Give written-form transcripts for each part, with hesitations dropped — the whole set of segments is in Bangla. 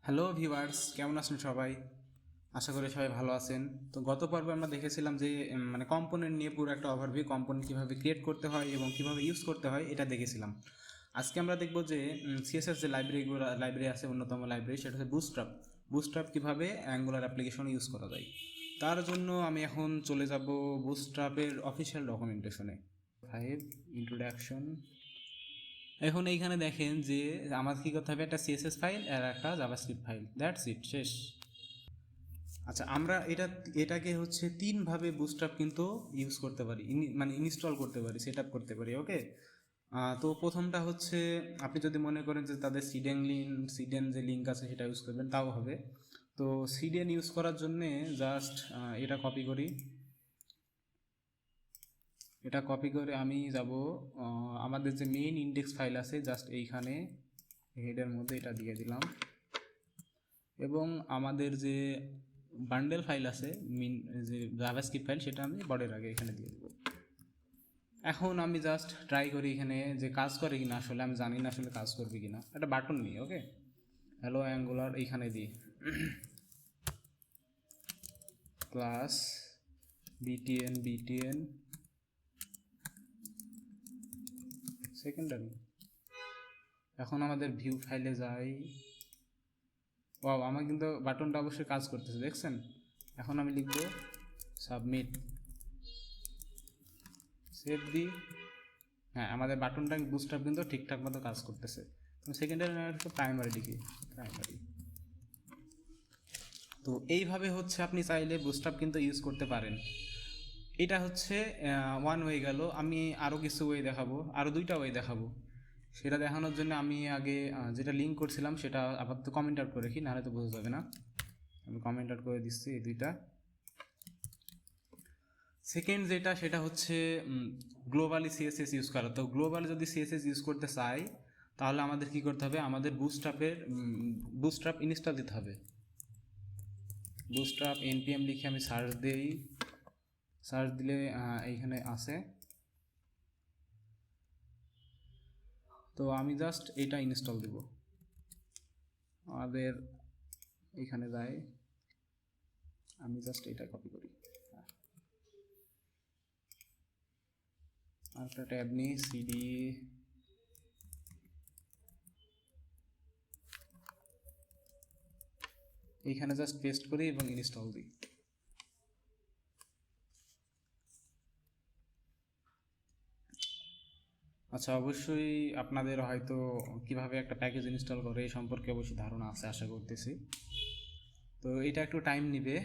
হ্যালো ভিউয়ার্স, কেমন আছেন সবাই? আশা করি সবাই ভালো আছেন। তো গত পর্বে আমরা দেখেছিলাম যে মানে কম্পোনেন্ট নিয়ে পুরো একটা ওভারভিউ, কম্পোনেন্ট কীভাবে ক্রিয়েট করতে হয় এবং কীভাবে ইউজ করতে হয় এটা দেখেছিলাম। আজকে আমরা দেখব যে সিএসএস যে লাইব্রেরি আছে, অন্যতম লাইব্রেরি, সেটা হচ্ছে বুটস্ট্র্যাপ। বুটস্ট্র্যাপ কীভাবে অ্যাঙ্গুলার অ্যাপ্লিকেশনে ইউজ করা যায়, তার জন্য আমি এখন চলে যাব বুটস্ট্র্যাপের অফিসিয়াল ডকুমেন্টেশনে। 5 ইন্ট্রোডাকশন। এখন এইখানে দেখেন যে আমাদের কী করতে হবে, একটা সিএসএস ফাইল আর একটা জাভাস্ক্রিপ্ট ফাইল, দ্যাটস ইট, শেষ। আচ্ছা, আমরা এটাকে হচ্ছে তিনভাবে বুটস্ট্র্যাপ কিন্তু ইউজ করতে পারি, মানে ইনস্টল করতে পারি, সেট আপ করতে পারি। ওকে, তো প্রথমটা হচ্ছে, আপনি যদি মনে করেন যে তাদের সিডেন যে লিঙ্ক আছে সেটা ইউজ করবেন, তাও হবে। তো সিডেন ইউজ করার জন্যে জাস্ট এটা কপি করে আমি যাব আমাদের যে মেইন ইন্ডেক্স ফাইল আছে, জাস্ট এইখানে হেডের মধ্যে এটা দিয়ে দিলাম, এবং আমাদের যে বান্ডেল ফাইল আছে, যে জাভাস্ক্রিপ্ট ফাইল, সেটা আমি বডির আগে এখানে দিয়ে দেবো। এখন আমি জাস্ট ট্রাই করি এখানে যে কাজ করে কিনা, আসলে আমি জানি না আসলে কাজ করবে কিনা। একটা বাটন নিই, ওকে, হ্যালো অ্যাঙ্গুলার এইখানে দিই, ক্লাস বিটিএন সেকেন্ডারি। এখন আমাদের ভিউ ফাইলে যাই। ও, আমার কিন্তু বাটনটা অবশ্যই কাজ করতেছে, দেখছেন? এখন আমি লিখব সাবমিট, সেভ দি। হ্যাঁ, আমাদের বাটনটা বুটস্ট্র্যাপ কিন্তু ঠিকঠাক মতো কাজ করতেছে। সেকেন্ডারি প্রাইমারি লিখি, প্রাইমারি। তো এইভাবে হচ্ছে আপনি চাইলে বুটস্ট্র্যাপ কিন্তু ইউজ করতে পারেন। এটা হচ্ছে ওয়ান ওয়ে গেল। আমি আরও কিছু ওয়ে দেখাবো, আরও দুইটা ওয়ে দেখাবো। সেটা দেখানোর জন্য আমি আগে যেটা লিঙ্ক করছিলাম সেটা আপাতত কমেন্ট আউট করে রাখি, নাহলে তো বোঝা যাবে না। আমি কমেন্ট আউট করে দিচ্ছি এই দুইটা। সেকেন্ড যেটা, সেটা হচ্ছে গ্লোবালি সিএসএস ইউজ করা। তো গ্লোবালি যদি সিএসএস ইউজ করতে চাই, তাহলে আমাদের কি করতে হবে, আমাদের বুটস্ট্র্যাপ ইনস্টল দিতে হবে। বুটস্ট্র্যাপ npm লিখে আমি সার্চ দিই, সার্চ দিলে এইখানে আছে। তো আমি জাস্ট এটা ইনস্টল দিব। আমাদের এইখানে যাই, আমি জাস্ট এটা কপি করি, আর একটা ট্যাব নিই, সিডি, এইখানে জাস্ট পেস্ট করি এবং ইনস্টল দিই। আচ্ছা, অবশ্যই আপনাদের হয়তো কিভাবে একটা প্যাকেজ ইনস্টল করে এই সম্পর্কে অবশ্যই ধারণা আছে, আশা করতেছি। তো এটা একটু টাইম নিবে।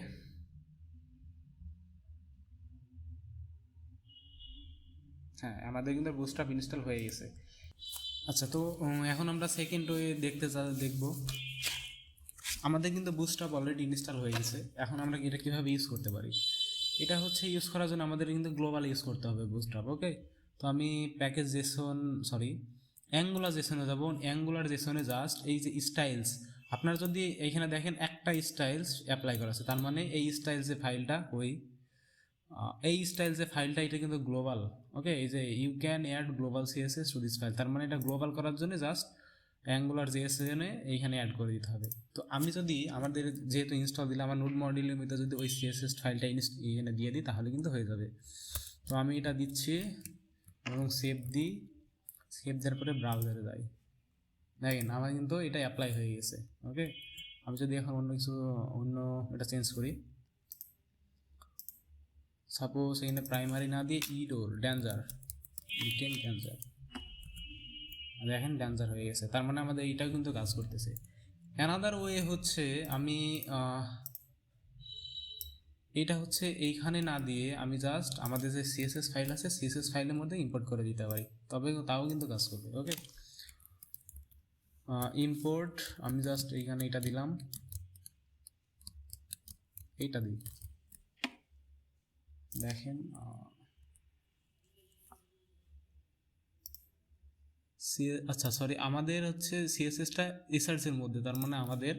হ্যাঁ, আমাদের কিন্তু বুটস্ট্র্যাপ ইনস্টল হয়ে গেছে। আচ্ছা, তো এখন আমরা সেকেন্ড ওয়ে দেখব। আমাদের কিন্তু বুটস্ট্র্যাপ অলরেডি ইনস্টল হয়ে গেছে। এখন আমরা এটা কীভাবে ইউজ করতে পারি, এটা হচ্ছে ইউজ করার জন্য আমাদের কিন্তু গ্লোবাল ইউজ করতে হবে বুটস্ট্র্যাপ। ওকে, তো আমি অ্যাঙ্গুলার জেসনে যাব। অ্যাঙ্গুলার জেসনে জাস্ট এই যে স্টাইলস, আপনারা যদি এইখানে দেখেন একটা স্টাইলস অ্যাপ্লাই করা আছে, তার মানে এই স্টাইলস যে ফাইলটা, এটা কিন্তু গ্লোবাল। ওকে, এই যে you can add global CSS to this file, তার মানে এটা গ্লোবাল করার জন্য জাস্ট অ্যাঙ্গুলার জেএসএনে এইখানে অ্যাড করে দিতে হবে। তো আমি যদি আমাদের যেহেতু ইনস্টল দিলে, আমার নোড মডিউলের মধ্যে যদি ওই সিএসএস ফাইলটা এখানে দিয়ে দিই, তাহলে কিন্তু হয়ে যাবে। তো আমি এটা দিচ্ছি এবং সেভ দিই। সেভ দেওয়ার পরে ব্রাউজারে যাই, দেখেন আমার কিন্তু এটা অ্যাপ্লাই হয়ে গেছে। ওকে, আমি যদি এখন অন্য এটা চেঞ্জ করি, সাপোজ এখানে প্রাইমারি না দিয়ে ড্যাঞ্জার, দেখেন ড্যাঞ্জার হয়ে গেছে, তার মানে আমাদের এইটাও কিন্তু কাজ করতেছে। অ্যানাদার ওয়ে হচ্ছে, আমি এটা হচ্ছে এইখানে না দিয়ে আমি জাস্ট আমাদের যে সিএসএস ফাইল আছে, সিএসএস ফাইলের মধ্যে ইম্পোর্ট করে দিতে পারি, তাও কিন্তু কাজ করবে। ওকে, ইম্পোর্ট, আমি জাস্ট এইখানে এটা দিলাম, এইটা দিই, দেখেন আচ্ছা সরি, আমাদের হচ্ছে সিএসএসটা রিসার্চের মধ্যে, তার মানে আমাদের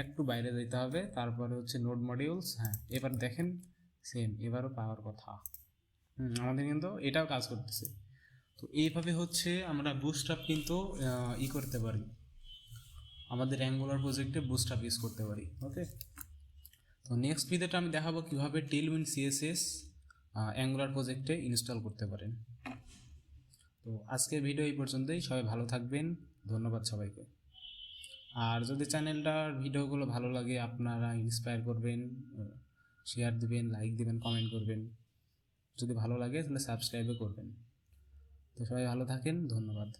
একটু বাইরে যেতে হবে, তারপরে হচ্ছে নোড মডিউলস। হ্যাঁ, এবার দেখেন সেম, এবারও পাওয়ার কথা। আমাদের কিন্তু এটাও কাজ করতেছে। তো এইভাবে হচ্ছে আমরা বুটস্ট্র্যাপ কিন্তু করতে পারি, আমাদের অ্যাঙ্গুলার প্রজেক্টে বুটস্ট্র্যাপ ইউজ করতে পারি। ওকে, তো নেক্সট ভিডিওটা আমি দেখাবো কীভাবে টেলউইন্ড সিএসএস অ্যাঙ্গুলার প্রজেক্টে ইনস্টল করতে পারেন। তো আজকের ভিডিও এই পর্যন্তই, সবাই ভালো থাকবেন, ধন্যবাদ সবাইকে। আর যদি চ্যানেলটার ভিডিওগুলো ভালো লাগে, আপনারা ইন্সপায়ার করবেন, শেয়ার দিবেন, লাইক দিবেন, কমেন্ট করবেন, যদি ভালো লাগে তাহলে সাবস্ক্রাইবও করবেন। তো সবাই ভালো থাকেন, ধন্যবাদ।